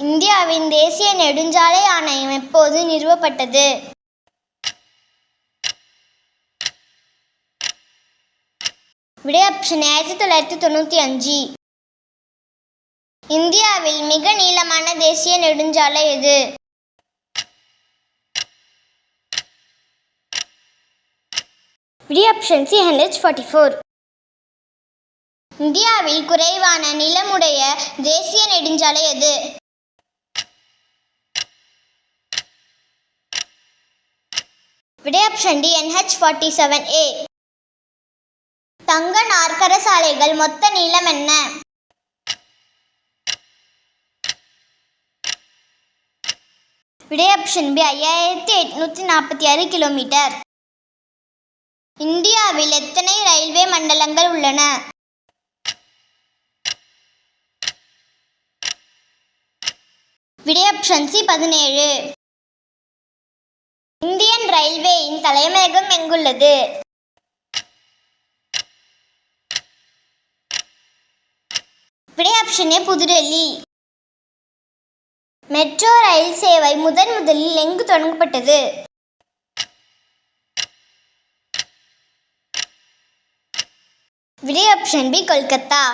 இந்தியாவின் தேசிய நெடுஞ்சாலை ஆணையம் எப்போது நிறுவப்பட்டது? விடை ஆப்ஷன் 1995. இந்தியாவில் மிக நீளமான தேசிய நெடுஞ்சாலை எது? விடை ஆப்ஷன் சி NH-44. இந்தியாவில் குறைவான நீளமுடைய தேசிய நெடுஞ்சாலை எது? விடை ஆப்ஷன் டி NH-47A. தங்க நாற்கர சாலைகள் மொத்த நீளம் என்ன? விடை ஆப்ஷன் பி 5846 கிலோமீட்டர். இந்தியாவில் எத்தனை ரயில்வே மண்டலங்கள் உள்ளன? விடை ஆப்ஷன் சி 17. இந்தியன் ரயில்வேயின் தலைமையகம் எங்குள்ளது? விடை option A Pudhu Delhi. Metro rail சேவை முதலில் எங்கு தொடங்கப்பட்டது? விடை ஆப்ஷன் பி கொல்கத்தா.